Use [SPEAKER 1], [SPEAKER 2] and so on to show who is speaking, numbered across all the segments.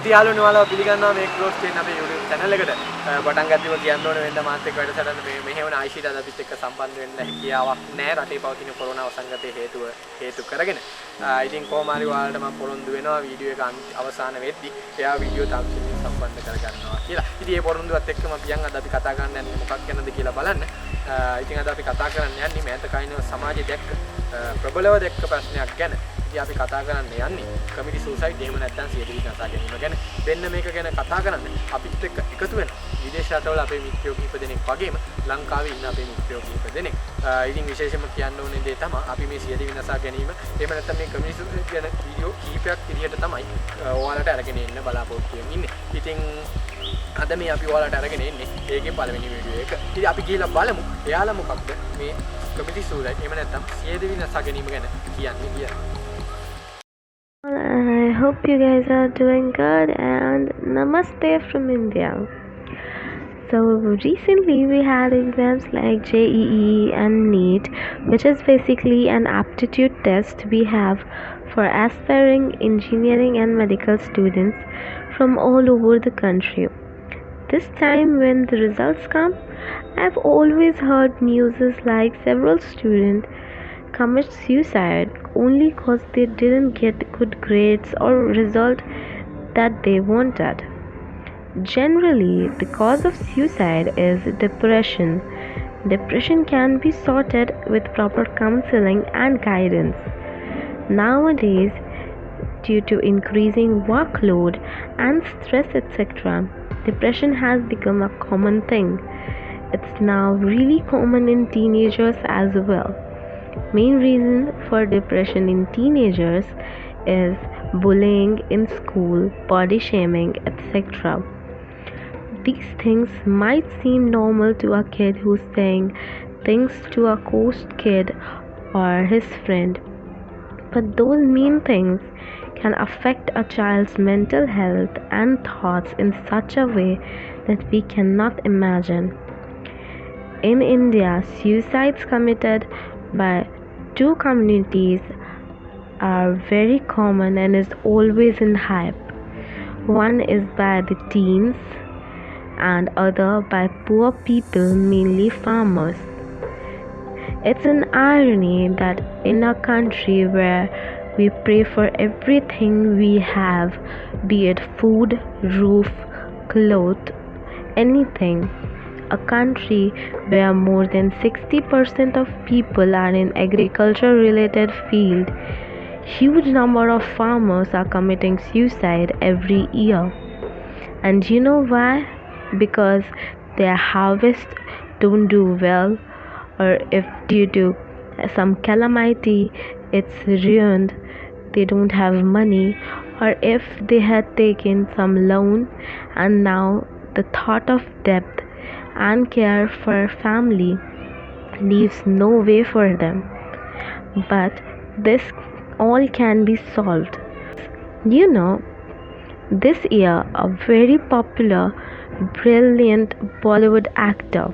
[SPEAKER 1] ඉතියාලුනේ ඔයාලව පිළිගන්නවා මේ ක්‍රොස් කියන අපේ YouTube channel එකට. පටන් ගත්තම කියන්න ඕනේ වෙනද මාත් එක්ක වැඩසටහන මෙහෙවන ආයිෂීට අද අපිත් එක්ක සම්බන්ධ වෙන්න හැකියාවක් නැහැ රටේ පවතින කොරෝනා වසංගතයේ හේතු කරගෙන. ඉතින් කොහොම හරි ඔයාලට මම පොරොන්දු වෙනවා වීඩියෝ එක අවසාන වෙද්දි එයා වීඩියෝ තාක්ෂණයෙන් සම්බන්ධ කරගන්නවා කියලා. ඉතින් මේ පොරොන්දුවත් එක්කම පියන් අද අපි කතා කරන්න යන්නේ මොකක් ගැනද කියලා බලන්න. ඉතින් අද අපි කතා කරන්න යන්නේ මෑත කයින්ව සමාජයේ දැක්ක ප්‍රබලව දැක්ක ප්‍රශ්නයක් ගැන. ඉතින් අපි කතා කරන්න යන්නේ කමිටි සුයිසයිඩ් එහෙම නැත්නම් සියදිවි විනාශ ගැනීම ගැන. වෙන්න මේක ගැන කතා කරන්න අපිත් එක්ක එකතු වෙන විදේශ රටවල අපේ මිත්‍රයෝ කීප දෙනෙක් වගේම ලංකාවේ ඉන්න අපේ මිත්‍රයෝ කීප දෙනෙක්. ඉතින් විශේෂයෙන්ම කියන්න ඕනේ දේ තමයි අපි මේ සියදිවි විනාශ ගැනීම එහෙම නැත්නම් මේ කමිටි සුයිසයිඩ් ගැන වීඩියෝ කීපයක් විදිහට තමයි ඔයාලට අරගෙන එන්න බලාපොරොත්තු වෙමින් ඉන්නේ. ඉතින් අද මේ අපි ඔයාලට අරගෙන එන්නේ ඒකේ පළවෙනි වීඩියෝ එක. ඉතින් අපි ගිහිල්ලා බලමු එයාලා මොකක්ද මේ කමිටි සුයිසයිඩ් එහෙම නැත්නම් සියදිවි විනාශ ගැනීම ගැන කියන්නේ කියලා.
[SPEAKER 2] I hope you guys are doing good and namaste from India. So recently we had exams like JEE and NEET, which is basically an aptitude test we have for aspiring engineering and medical students from all over the country. This time when the results come, I've always heard news like several students commit suicide only cause they didn't get good grades or result that they wanted. Generally, the cause of suicide is depression. Depression can be sorted with proper counseling and guidance. Nowadays, due to increasing workload and stress etc., depression has become a common thing. It's now really common in teenagers as well. Main reason for depression in teenagers is bullying in school, body shaming, etc. These things might seem normal to a kid who's saying things to a coast kid or his friend, but those mean things can affect a child's mental health and thoughts in such a way that we cannot imagine. In India, suicides committed by two communities are very common and is always in hype. One is by the teens and other by poor people, mainly farmers. It's an irony that in a country where we pray for everything we have, be it food, roof, clothes, anything, a country where more than 60% of people are in agriculture related field, huge number of farmers are committing suicide every year. And you know why? Because their harvest don't do well, or if due to some calamity it's ruined, they don't have money, or if they had taken some loan and now the thought of debt and care for family leaves no way for them. But this all can be solved. You know, this year a very popular, brilliant Bollywood actor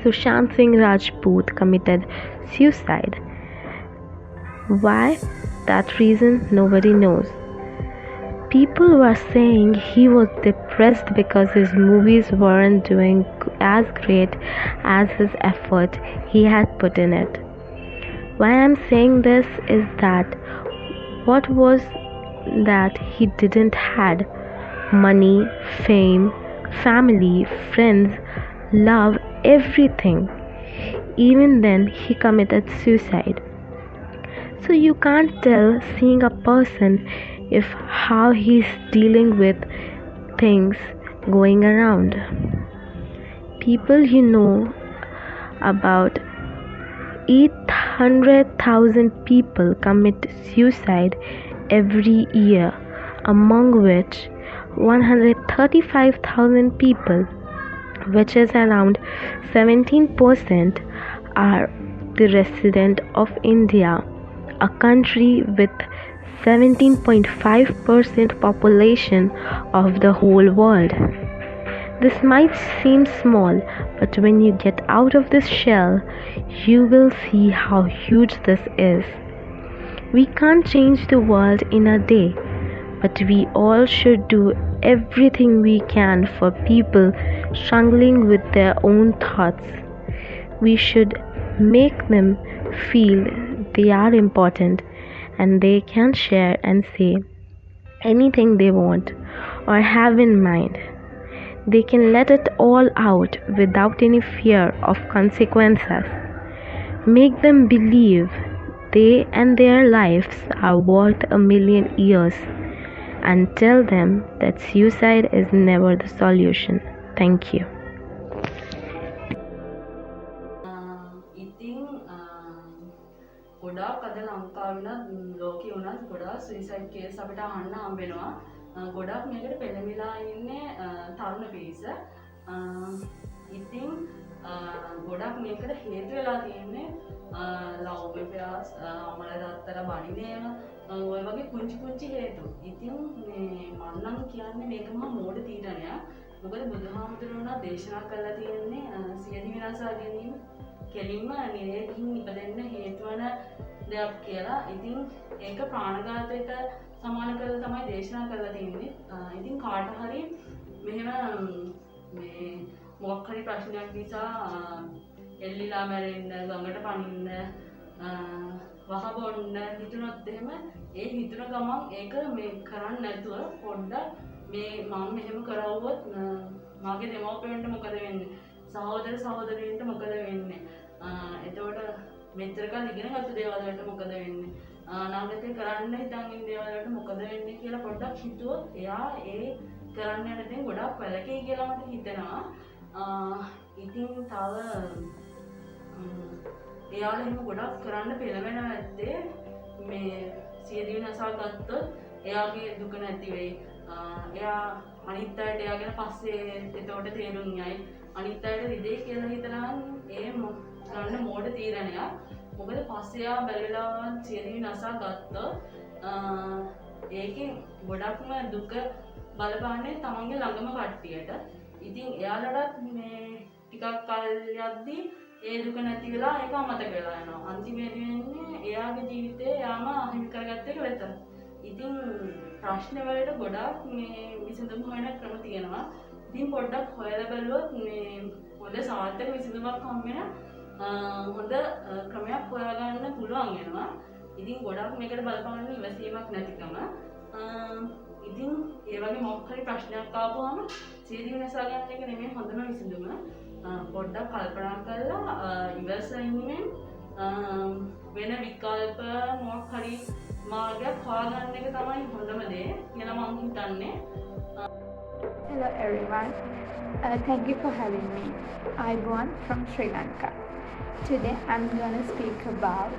[SPEAKER 2] Sushant Singh Rajput committed suicide. Why? That reason nobody knows. People were saying he was depressed because his movies weren't doing as great as his effort he had put in it. Why I'm saying this is that what was that he didn't had money, fame, family, friends, love, everything. Even then he committed suicide. So you can't tell seeing a person if how he's dealing with things going around. People about 800,000 people commit suicide every year, among which 135,000 people, which is around 17%, are the resident of India, a country with 17.5% population of the whole world. This might seem small, but when you get out of this shell, you will see how huge this is. We can't change the world in a day, but we all should do everything we can for people struggling with their own thoughts. We should make them feel they are important and they can share and say anything they want or have in mind. They can let it all out without any fear of consequences. Make them believe they and their lives are worth 1,000,000 years, and tell them that suicide is never the solution. Thank you.
[SPEAKER 3] ඉතින් ගොඩාක් අද ලංකාවේ ලෝකේ වුණත් ගොඩාක් suicide case අපිට අහන්න හම්බෙනවා. ගොඩාක් මේකට පෙළඹිලා ඉන්නේ තරුණ පිරිස. ඉතින් ගොඩාක් මේකට හේතු වෙලා තියෙන්නේ ලව් affairs, අමල දත්තර බණිනේම ඔය වගේ පුංචි හේතු. ඉතින් මම නම් කියන්නේ මේක මහා මෝඩ තීරණයක්. මොකද බුදුහාමුදුරුවෝ දේශනා කළා තියෙන්නේ සියදිවි විනාශා ගැනීම කෙලින්ම නිරේ ගිහින් ඉපදෙන්න හේතු වන දෙයක් කියලා. ඉතින් ඒක ප්‍රාණඝාතයට සමාන කරලා තමයි දේශනා කරලා තියෙන්නේ. ඉතින් කාට හරි මෙහෙම මේ මොකක් හරි ප්‍රශ්නයක් නිසා එල්ලිලා මැරෙන්න, ගඟට පනින්න, වහ බොන්න හිතුනොත් එහෙම ඒ හිතුන ගමන් ඒක මේ කරන්න නැතුව පොඩ්ඩක් මේ මම මෙහෙම කරවුවොත් මගේ දෙමව්පියන්ට මොකද වෙන්නේ? සහෝදර සහෝදරියන්ට මොකද වෙන්නේ? එතකොට මෙච්චර කාල ඉගෙන ගත්ත දේවල් වලට මොකද වෙන්නේ? අනාගතේ කරන්න හිතන් ඉන්න දේවල් වලට මොකද වෙන්නේ කියලා පොඩ්ඩක් හිතුවොත් එයා ඒ කරන්න යන දේ ගොඩක් වැළකී කියලා මට හිතෙනවා. ඉතින් තව එයාලා එහෙම ගොඩක් කරන්න පෙළඹෙනවා ඇත්තේ මේ සියදිවි නසා ගත්තොත් එයාගේ දුක නැති වෙයි. එයා අනිත් අයට එයා ගැන පස්සේ එතකොට තේරුම් යයි. අනිත් අයට රිදේ කියලා හිතනවා ඒ ගන්න මෝඩ තීරණයක්. මොකද පස්සේ එයා බැරිලා සියදිවි නසා ගත්තොත් ඒකෙන් ගොඩක්ම දුක බලපාන්නේ තමන්ගේ ළඟම කට්ටියට. ඉතින් එයාලටත් මේ ටිකක් කල් යද්දී ඒ දුක නැති වෙලා ඒක අමතක වෙලා යනවා. අන්තිමේදී වෙන්නේ එයාගේ ජීවිතේ එයාම අහිමි කරගත්ත එක විතරයි. ඉතින් ප්‍රශ්න වලට ගොඩාක් මේ විසඳුම් හොයන ක්‍රම තියෙනවා. ඉතින් පොඩ්ඩක් හොයලා බලුවොත් මේ හොඳ සාර්ථක විසඳුමක් හම් වෙන හොඳ ක්‍රමයක් හොයාගන්න පුළුවන් වෙනවා. ඉතින් ගොඩක් මේකට බලපාන්නේ ඉවසීමක් නැතිකම. ඉතින් ඒ වගේ මොකක් හරි ප්‍රශ්නයක් ආවම සියදිවි නසා ගන්න එක නෙමෙයි හොඳම විසඳුම. පොඩ්ඩක් කල්පනා කරලා ඉවසීමෙන් වෙන විකල්ප මොකක් හරි මාර්ගයක් හොයාගන්න එක තමයි හොඳම දේ කියලා මම හිතන්නේ.
[SPEAKER 4] Hello everyone, thank you for having me. I'm Born from Sri Lanka. Today I'm going to speak about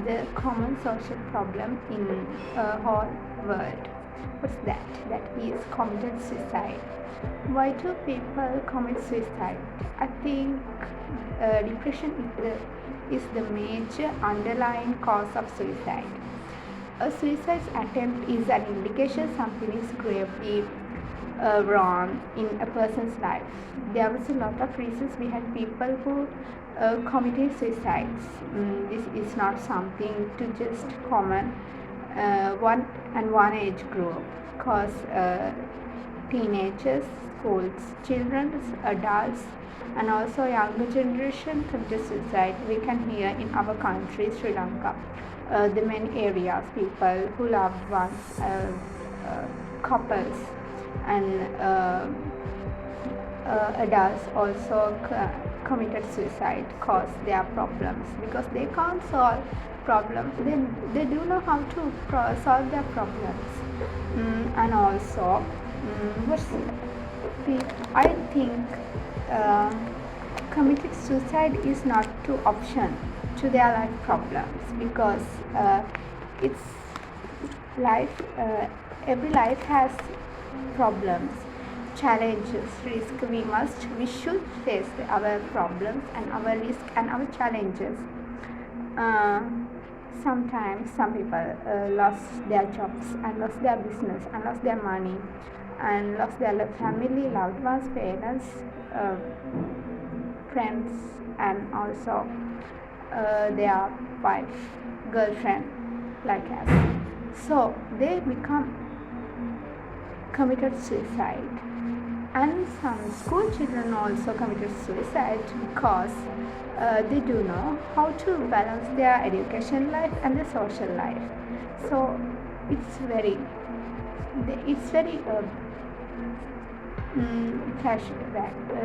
[SPEAKER 4] the common social problem in whole world. What's that? That is committed suicide. Why do people commit suicide? I think depression is the major underlying cause of suicide. A suicide attempt is an indication something is gravely wrong in a person's life. There was a lot of reasons behind people who committed suicides. This is not something to just common one age group, because teenagers, schools, children, adults, and also younger generation commit suicide. We can hear in our country, Sri Lanka, the main areas, people who love ones, couples, and adults also committed suicide cause their problems, because they can't solve problems. They do know how to solve their problems. And also I think committing suicide is not an option to their life problems, because it's life. Every life has problems, challenges, risk. We should face our problems and our risk and our challenges. Sometimes some people lost their jobs and lost their business and lost their money and lost their family, loved ones, parents, friends, and also their wife, girlfriend, like us. So they become committed suicide. And some school children also committed suicide because they do know how to balance their education life and their social life. So it's very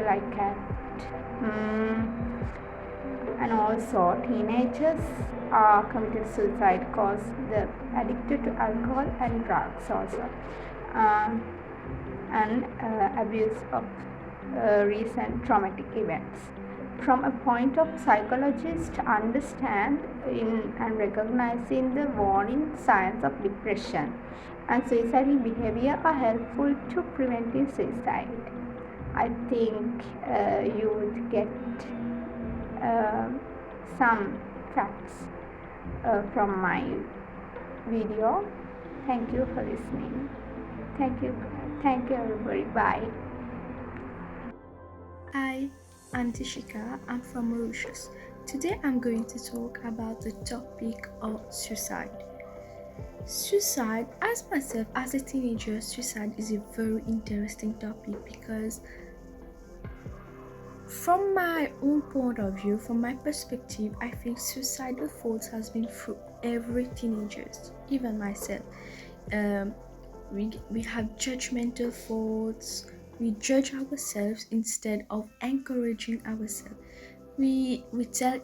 [SPEAKER 4] like that. And also teenagers are committed suicide because they're addicted to alcohol and drugs also, and abuse of recent traumatic events. From a point of psychologist, understand in and recognizing the warning signs of depression and suicidal behavior are helpful to preventing suicide. I think you would get some facts from my video. Thank you for listening. Thank you everybody. Bye.
[SPEAKER 5] Hi, I'm Tishika. I'm from Mauritius. Today I'm going to talk about the topic of suicide. Suicide, as myself as a teenager, suicide is a very interesting topic because from my own point of view, from my perspective, I think suicidal thoughts has been through every teenager, even myself. We have judgmental thoughts. We judge ourselves instead of encouraging ourselves. We tell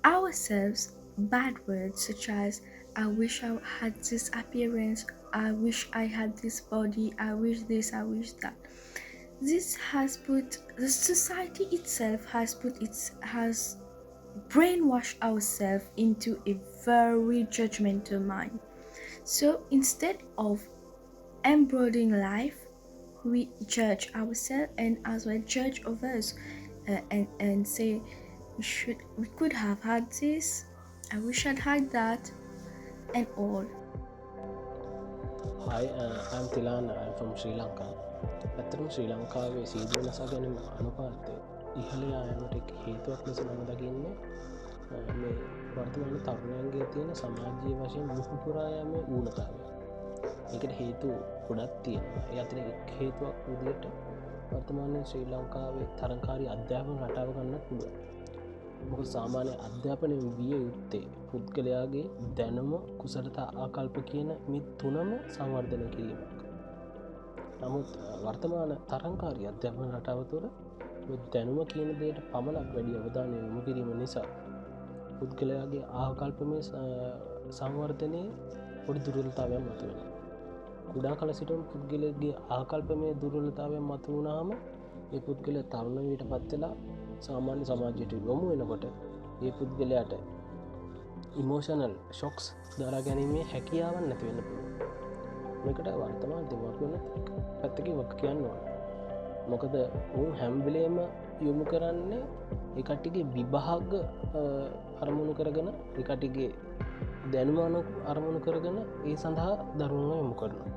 [SPEAKER 5] ourselves bad words such as I wish I had this appearance, I wish I had this body, I wish this, I wish that. This has put the society itself has brainwashed ourselves into a very judgmental mind. So instead of embodying life, we judge ourselves and as well judge others and say we could have had this, I wish I'd had that, and all.
[SPEAKER 6] Hi, I'm Tilan. I'm from Sri Lanka. ඇත්තටම ශ්‍රී ලංකාවේ CD වෙනස ගැනීම අනුපාතය ඉහළ යාමට හේතුවක් ලෙස මම දකින්නේ මේ වර්තමාන තරුණයන්ගේ තියෙන සමාජීය වශයෙන් මුහුපුරා යාමේ ඌනතාවය. ඒකට හේතු ගොඩක් තියෙනවා. ඒ අතර එක් හේතුවක් විදිහට වර්තමානයේ ශ්‍රී ලංකාවේ තරංකාරී අධ්‍යාපන රටාව ගන්නත් පුළුවන්. මොකද සාමාන්‍ය අධ්‍යාපනයේ විය යුත්තේ පුද්ගලයාගේ දැනුම, කුසලතා, ආකල්ප කියන මේ තුනම සංවර්ධනය කිරීමක්. නමුත් වර්තමාන තරංකාරී අධ්‍යාපන රටාව තුළ දැනුම කියන දෙයට පමණක් වැඩි අවධානය යොමු කිරීම නිසා පුද්ගලයාගේ ආකල්පමය සංවර්ධනයේ පොඩි දුර්වලතාවයක් මතුවෙනවා. කුඩා කල සිටම පුද්ගලයාගේ ආකල්පමය දුර්වලතාවයක් මතුවුණාම ඒ පුද්ගලයා තරුණ වීට පත් වෙලා සාමාන්‍ය සමාජයට යොමු වෙනකොට ඒ පුද්ගලයාට ඉමෝෂනල් ෂොක්ස් දරා ගැනීමේ හැකියාවක් නැති වෙන්න පුළුවන්. මේකට වර්තමාන දෙමාපියන් පැත්තකින් වක කියන්න ඕන. මොකද උන් හැම වෙලේම යොමු කරන්නේ ඒ කට්ටියගේ විභාග අරමුණු කරගෙන, ඒ කට්ටියගේ දැනුම අරමුණු කරගෙන ඒ සඳහා දරුවන්ව යොමු කරනවා.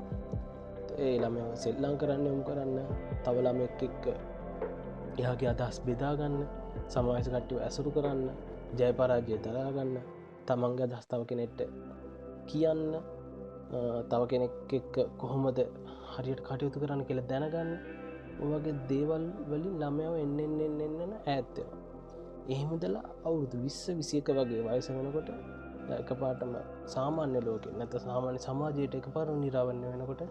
[SPEAKER 6] ඒ ළමයව සෙල්ලම් කරන්න යොමු කරන්න, තව ළමෙක් එක්ක එයාගේ අදහස් බෙදා ගන්න, සමාජ කට්ටියව ඇසුරු කරන්න, ජය පරාජය දරා ගන්න, තමන්ගේ අදහස් තව කෙනෙක්ට කියන්න, තව කෙනෙක් එක්ක කොහොමද හරියට කටයුතු කරන්න කියලා දැනගන්න, ඔය වගේ දේවල් වලින් ළමයව එන්න ඈත් වෙනවා. එහෙම ඉඳලා අවුරුදු 20 21 වගේ වයස වෙනකොට එකපාරටම සාමාන්‍ය ලෝකෙ නැත්නම් සාමාන්‍ය සමාජයට එකපාරම නිරාවරණය වෙනකොට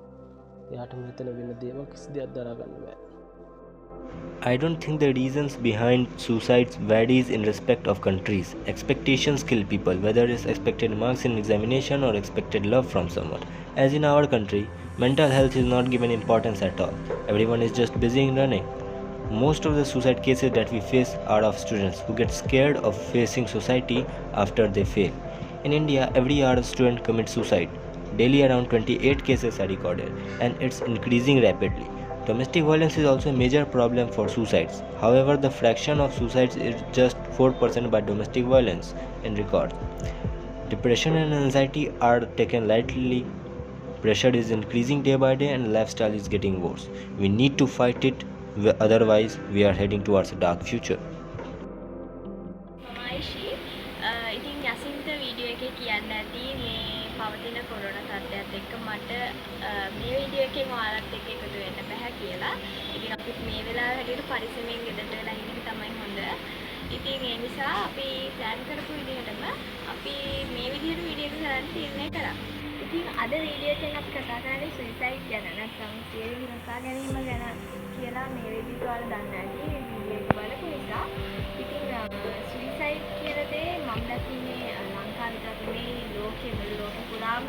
[SPEAKER 6] එයාට මෙතන වෙන දේවල් කිසි දෙයක් දරා ගන්න බෑ.
[SPEAKER 7] I don't think the reasons behind suicides varies in respect of countries. Expectations kill people, whether it's expected marks in examination or expected love from someone. As in our country, mental health is not given importance at all. Everyone is just busy in running. Most of the suicide cases that we face are of students who get scared of facing society after they fail. In India, every year a student commits suicide. Daily around 28 cases are recorded, and it's increasing rapidly. Domestic violence is also a major problem for suicides. However, the fraction of suicides is just 4% by domestic violence in record. Depression and anxiety are taken lightly. Pressure is increasing day by day and lifestyle is getting worse. We need to fight it, otherwise we are heading towards a dark future.
[SPEAKER 8] Aishi. ඉතින් යසින්ත video එකේ කියන්න ඇති මේ පවතින corona තත්ත්වයත් එක්ක මට මේ video එකෙන් ඔයාලත් එක්ක එකතු වෙන්න බැහැ කියලා. ඉතින් අපි මේ වෙලාවේ හැටියට පරිස්සමෙන් ගෙදරට වෙලා ඉන්න එක තමයි හොඳ. ඉතින් ඒ නිසා අපි ප්ලෑන් කරපු විදිහටම අපි මේ විදිහට වීඩියෝ එක කරන්න තීරණය කරා. ඉතින් අද වීඩියෝ එකෙන් අපි කතා කරන්නේ සුයිසයිඩ් ගැන නැත්නම් සියලු විනාශ ගැනීම ගැන කියලා මේ වීඩියෝ එක ඔයාලා දන්නේ නැති වීඩියෝ එක බලපු නිසා. ඉතින් සුයිසයිඩ් කියන දේ මම දැක්කේ ලංකාවේ නෙමෙයි ලෝකෙ මුළු ලෝකෙ පුරාම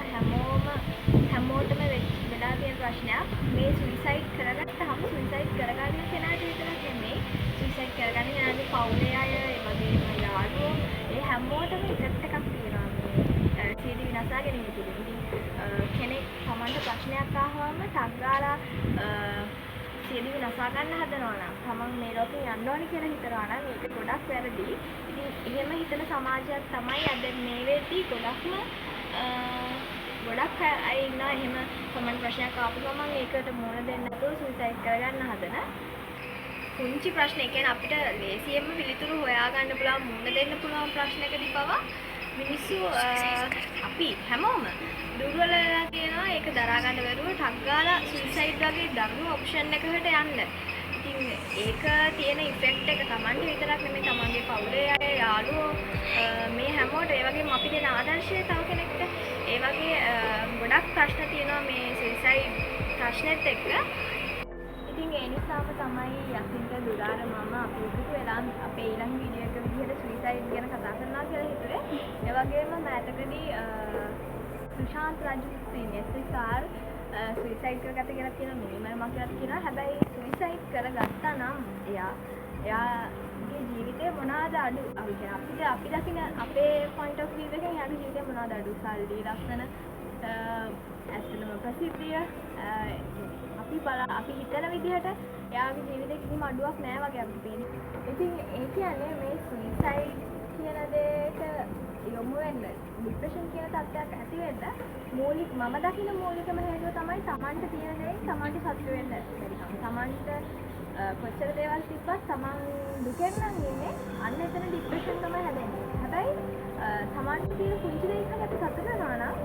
[SPEAKER 8] හැමෝටම වෙලා තියෙන ප්‍රශ්නයක්. මේ සුයිසයිඩ් කරගත්තාම සුයිසයිඩ් කරගන්න කෙනාට විතරක් නෙමෙයි සුයිසයිඩ් කරගන්න කෙනාගේ පවුලේ අය ඒ වගේම යාළුවෝ ඒ හැමෝටම ඉෆෙක්ට් එකක් තියෙනවා මේ සියලු විනාශ ගැනීම තුළින්. කෙනෙක් Tamanට ප්‍රශ්නයක් ආවම ටක් ගාලා සියලු විනාශ ගන්න හදනවා නම් Taman මේ ලෝකේ යන්න ඕනේ කියලා හිතනවා නම් ඒක ගොඩක් වැරදි. ඉතින් එහෙම හිතන සමාජයක් තමයි අද මේ වෙද්දී ගොඩක් අය ඉන්නවා එහෙම Taman ප්‍රශ්නයක් ආපු ගමන් ඒකට මුහුණ දෙන්න නැතුව සුයිසයිඩ් කරගන්න හදන. පුංචි ප්‍රශ්න ඒ කියන්නේ අපිට ලේසියෙන්ම පිළිතුරු හොයාගන්න පුළුවන් මුහුණ දෙන්න පුළුවන් ප්‍රශ්නකදී පවා මිනිස්සු අපි හැමෝම දුර්වල වෙලා තියෙනවා. ඒක දරා ගන්න බැරුව ටක් ගාලා සුයිසයිඩ් වගේ දරුණු ඔප්ෂන් එකකට යන්න. ඉතින් ඒක තියෙන ඉෆෙක්ට් එක Tamanට විතරක් නෙමෙයි Tamanගේ පවුලේ අය යාළුවෝ මේ හැමෝට ඒ වගේම අපි දෙන ආදර්ශය තව කෙනෙක්ට ඒ වගේ ගොඩක් ප්‍රශ්න තියෙනවා මේ සුයිසයිඩ් ප්‍රශ්නෙත් එක්ක. ඉතින් ඒ නිසාම තමයි යසින්ට දුරාර මම අපි එකතු වෙලා අපේ ඊළඟ වීඩියෝ එක විදිහට සුයිසයිඩ් ගැන කතා කරනවා කියලා හිතුවේ. ඒ වගේම මෑතකදී සුශාන්ත් රජපුත්‍රයන් SSR සුයිසයිඩ් කරගත්ත කියලා කියන මිනිමම කියලා කියනවා. හැබැයි සුයිසයිඩ් කරගත්තා නම් එයාගේ ජීවිතේ මොනවාද අඩු? අපි දකින අපේ point of view එකෙන් එයාගේ ජීවිතේ මොනවාද අඩු? සල්ලි, ලස්සන, ඇත්තටම ප්‍රසිද්ධිය අපි හිතන විදිහට එයාගේ ජීවිතේ කිසිම අඩුවක් නැහැ වගේ අපිට පේන්නේ. ඉතින් ඒ කියන්නේ මේ සුයිසයිඩ් කියන දෙයට යොමු වෙන්න ડિප්‍රෙෂන් කියන තත්ත්වයක් ඇති වෙන්න මම දකින මූලිකම හේතුව තමයි Tamanට තියෙන දේ Tamanට සතුටු වෙන්න බැරිකම. Tamanට කොච්චර දේවල් තිබ්බත් Taman දුකෙන් නම් ඉන්නේ අන්න එතන ડિප්‍රෙෂන් තමයි හැදෙන්නේ. හැබැයි Tamanට තියෙන පුංචි දෙයකට සතුටු වෙනවා නම්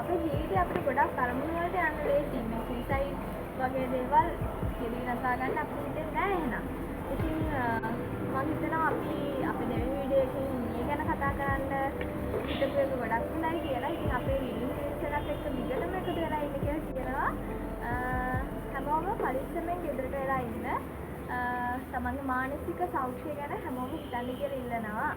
[SPEAKER 8] අපේ ජීවිතේ අපිට ගොඩක් අරමුණු වලට යන්න ලේසියි. මේ සුයිසයිඩ් වගේ දේවල් කෙලිනසා ගන්න අපිට හිතෙන්නේ නැහැ එහෙනම්. ඉතින් මම හිතනවා අපි අපේ දෙවෙනි වීඩියෝ එකේ මේ ගැන කතා කරන්න හිතපු එක ගොඩක් හොඳයි කියලා. ඉතින් අපේ රිලිස් එකත් එක්ක දිගටම එකතු වෙලා ඉන්න කියලා කියනවා. හැමෝම පරිස්සමෙන් ගෙදරට වෙලා ඉන්න. තමන්ගේ මානසික සෞඛ්‍යය ගැන හැමෝම හිතන්න කියලා ඉල්ලනවා.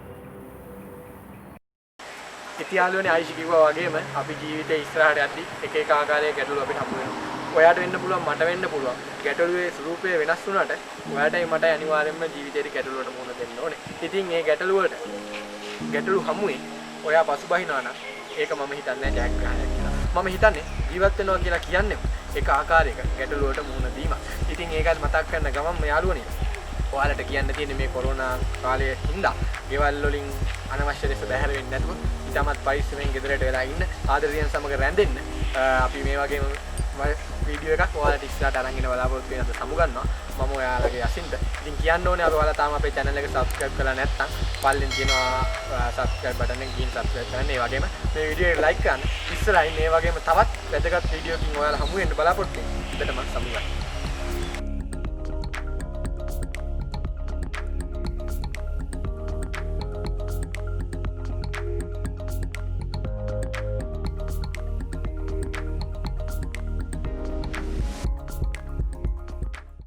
[SPEAKER 1] ඉතියාලුවනේ ආයිෂි කිව්වා වගේම අපි ජීවිතේ ඉස්සරහට යද්දි එක එක ආකාරයේ ගැටලු අපිට හමු වෙනවා. ඔයාට වෙන්න පුළුවන් මට වෙන්න පුළුවන්. ගැටලුවේ ස්වරූපය වෙනස් වුණාට ඔයාටයි මටයි අනිවාර්යයෙන්ම ජීවිතේට ගැටලු වලට මුහුණ දෙන්න ඕනේ. ඉතින් මේ ගැටලු හමුවේ ඔයා පසුබහිනවා නම් ඒක මම හිතන්නේ ජයග්‍රහණයක් කියලා. මම හිතන්නේ ජීවත් වෙනවා කියලා කියන්නේ එක ආකාරයක ගැටලු වලට මුහුණ දීම. ඉතින් ඒකත් මතක් කරන ගමන් යාළුවනේ ඔයාලට කියන්න තියෙන්නේ මේ කොරෝනා කාලයේ හින්දා ගෙවල් වලින් අනවශ්‍ය ලෙස බැහැර වෙන්නේ නැතුව ඉතාමත් පරිස්සමෙන් ගෙදරට වෙලා ඉන්න ආදරයෙන් සමග රැඳෙන්න. අපි මේ වගේම වීඩියෝ එකක් ඔයාලට ඉස්සරහට අරන් එන බලාපොරොත්තු වෙනද සමුගන්නවා. මම ඔයාලගේ යසින්ට. ඉතින් කියන්න ඕනේ ඔයාලා තාම අපේ channel එක subscribe කරලා නැත්නම් පල්ලෙන් තියෙනවා subscribe button එක ගිහින් subscribe කරන්න. ඒ වගේම මේ වීඩියෝ එක like කරන්න. ඉස්සරහින් මේ වගේම තවත් වැදගත් වීඩියෝ කින් ඔයාලා හමු වෙන්න බලාපොරොත්තු වෙන්න. ඉතින් මම සමුගන්නවා.